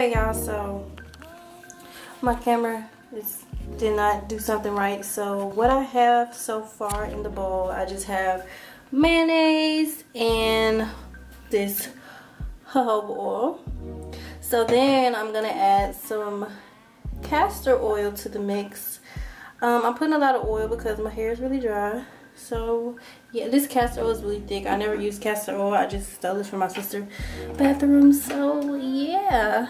Hey y'all, so my camera did not do something right. So what I have so far in the bowl, I just have mayonnaise and this jojoba oil. So then I'm gonna add some castor oil to the mix. I'm putting a lot of oil because my hair is really dry. So yeah, this castor oil is really thick. I never use castor oil. I just stole this from my sister's bathroom. So yeah,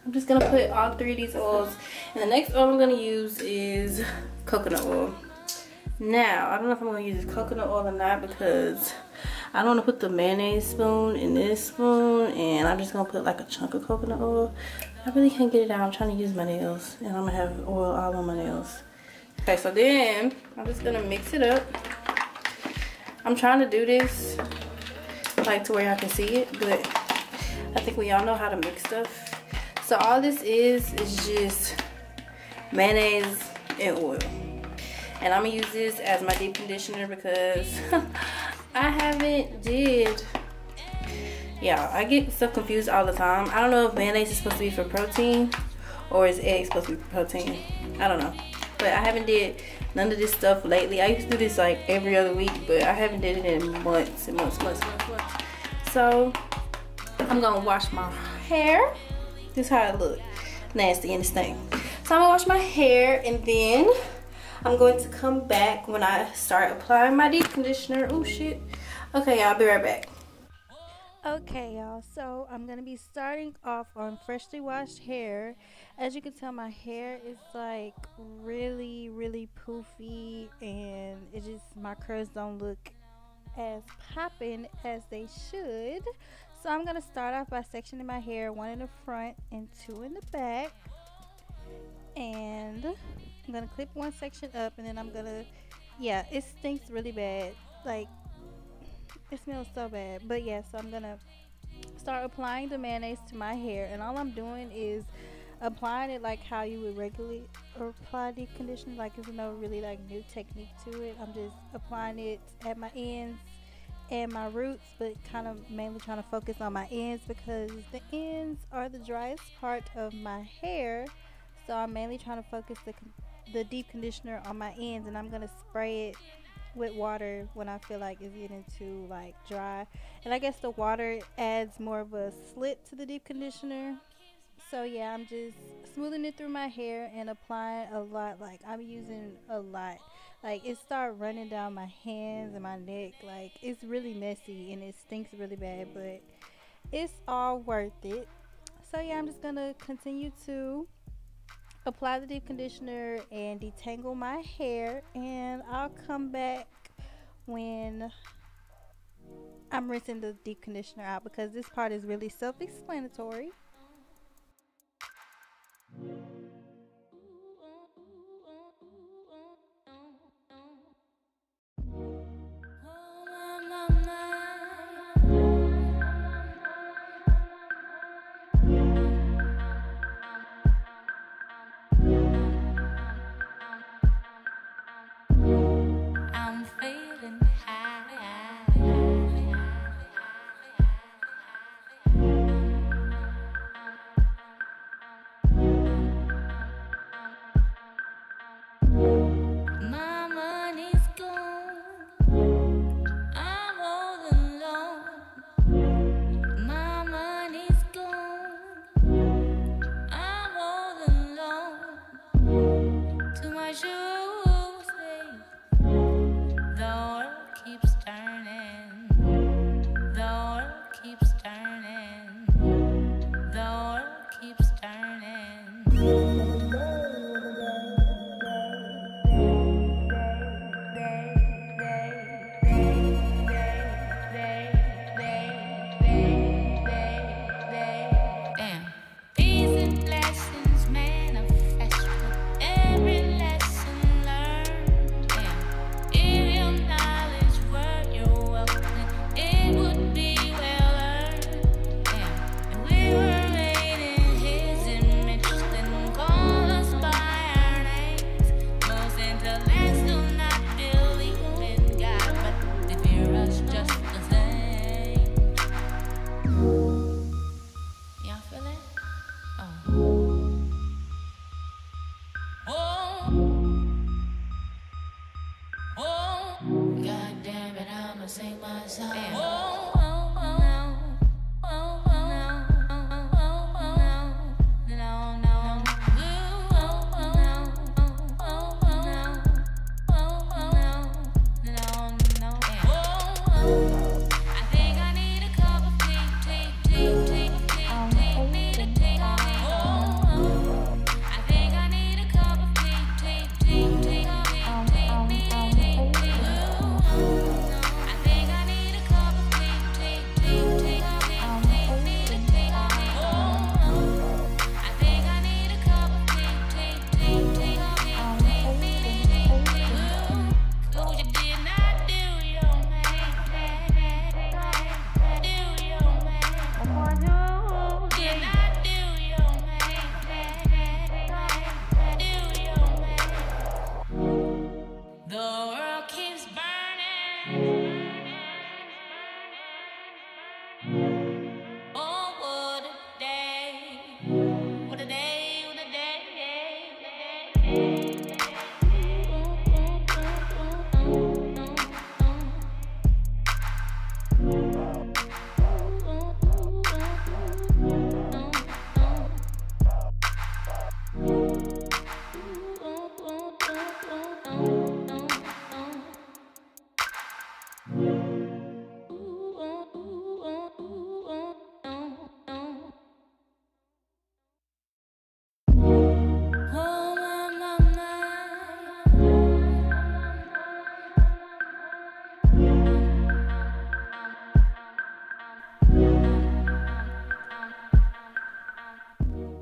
I'm just gonna put all 3 of these oils. And the next oil I'm gonna use is coconut oil. Now, I don't know if I'm gonna use coconut oil or not because I don't wanna put the mayonnaise spoon in this spoon, and I'm just gonna put like a chunk of coconut oil. I really can't get it out. I'm trying to use my nails and I'm gonna have oil all on my nails. Okay, so then I'm just gonna mix it up. I'm trying to do this like to where I can see it, but I think we all know how to mix stuff. So all this is just mayonnaise and oil. And I'm gonna use this as my deep conditioner because I haven't did. Yeah, I get stuff confused all the time. I don't know if mayonnaise is supposed to be for protein or is egg supposed to be for protein. I don't know. But I haven't did none of this stuff lately. I used to do this like every other week, but I haven't did it in months and months. So I'm gonna wash my hair. This is how it look. Nasty in this thing. So I'm gonna wash my hair and then I'm going to come back when I start applying my deep conditioner. Oh shit. Okay, y'all, I'll be right back. Okay, y'all, so I'm gonna be starting off on freshly washed hair. As you can tell, my hair is like really poofy, and it just, my curls don't look as popping as they should. So I'm gonna start off by sectioning my hair, 1 in the front and 2 in the back, and I'm gonna clip 1 section up, and then I'm gonna, yeah, it stinks really bad, like it smells so bad. But yeah, so I'm gonna start applying the mayonnaise to my hair, and all I'm doing is applying it like how you would regularly apply deep conditioner. Like there's no really like new technique to it. I'm just applying it at my ends and my roots, but kind of mainly trying to focus on my ends because the ends are the driest part of my hair. So I'm mainly trying to focus the deep conditioner on my ends, and I'm gonna spray it with water when I feel like it's getting too like dry. And I guess the water adds more of a slit to the deep conditioner. So yeah, I'm just smoothing it through my hair and applying a lot. Like I'm using a lot. Like it started running down my hands and my neck. Like it's really messy and it stinks really bad, but it's all worth it. So yeah, I'm just gonna continue to apply the deep conditioner and detangle my hair, and I'll come back when I'm rinsing the deep conditioner out because this part is really self-explanatory. God damn it, I'ma sing my song.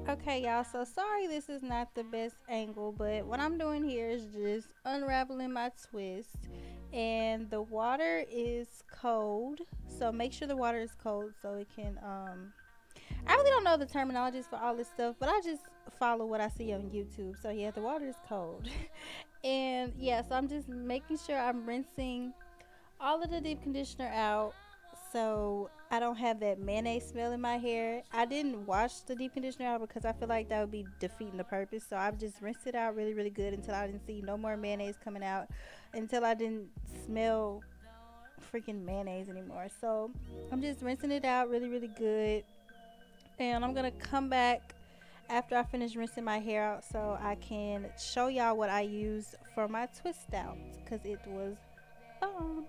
Okay, y'all, so sorry this is not the best angle, but what I'm doing here is just unraveling my twist, and the water is cold, so make sure the water is cold so it can I really don't know the terminologies for all this stuff, but I just follow what I see on YouTube. So yeah, the water is cold. And yeah, so I'm just making sure I'm rinsing all of the deep conditioner out so I don't have that mayonnaise smell in my hair. I didn't wash the deep conditioner out because I feel like that would be defeating the purpose. So I've just rinsed it out really, really good until I didn't see no more mayonnaise coming out, until I didn't smell freaking mayonnaise anymore. So I'm just rinsing it out really, really good. And I'm going to come back after I finish rinsing my hair out so I can show y'all what I used for my twist out, because it was bomb.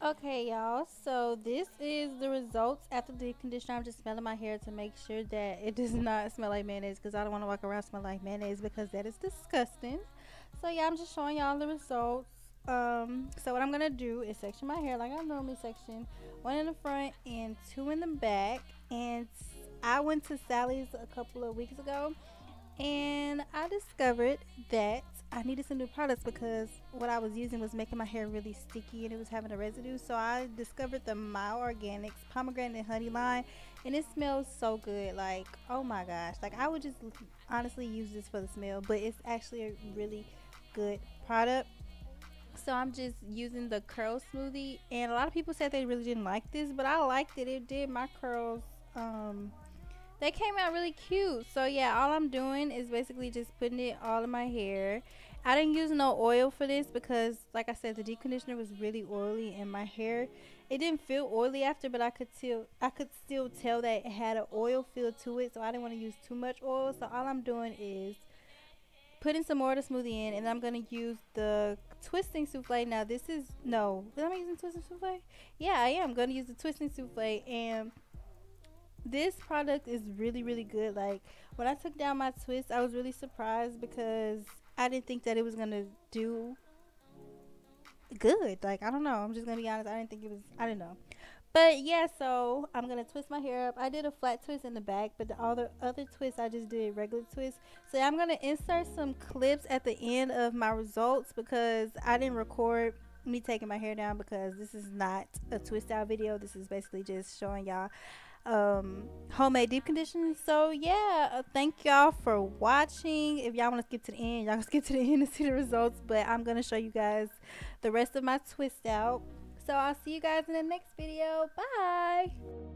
Okay, y'all, so this is the results after the deep conditioner. I'm just smelling my hair to make sure that it does not smell like mayonnaise, because I don't want to walk around smelling like mayonnaise, because that is disgusting. So yeah, I'm just showing y'all the results. So what I'm gonna do is section my hair like I normally section, one in the front and two in the back. And I went to Sally's a couple of weeks ago, and I discovered that I needed some new products because what I was using was making my hair really sticky and it was having a residue. So I discovered the Mild Organics pomegranate and honey line, and it smells so good. Like, oh my gosh, like I would just honestly use this for the smell, but it's actually a really good product. So I'm just using the curl smoothie, and a lot of people said they really didn't like this, but I liked it. It did my curls they came out really cute. So yeah, all I'm doing is basically just putting it all in my hair. I didn't use no oil for this because, like I said, the deep conditioner was really oily, and my hair, it didn't feel oily after, but I could still tell that it had an oil feel to it. So I didn't want to use too much oil. So all I'm doing is putting some more of the smoothie in, and I'm gonna use the twisting souffle. Now this is am I using twisting souffle? Yeah, I am gonna use the twisting souffle, and this product is really, really good. Like, when I took down my twist, I was really surprised because I didn't think that it was gonna do good. Like, I don't know, I'm just gonna be honest, I didn't think it was, I didn't know. But yeah, so I'm gonna twist my hair up. I did a flat twist in the back, but the other twist I just did regular twist. So I'm gonna insert some clips at the end of my results because I didn't record me taking my hair down because this is not a twist out video. This is basically just showing y'all homemade deep conditioning. So yeah, thank y'all for watching. If y'all want to skip to the end, y'all can skip to the end and see the results, but I'm gonna show you guys the rest of my twist out. So I'll see you guys in the next video. Bye.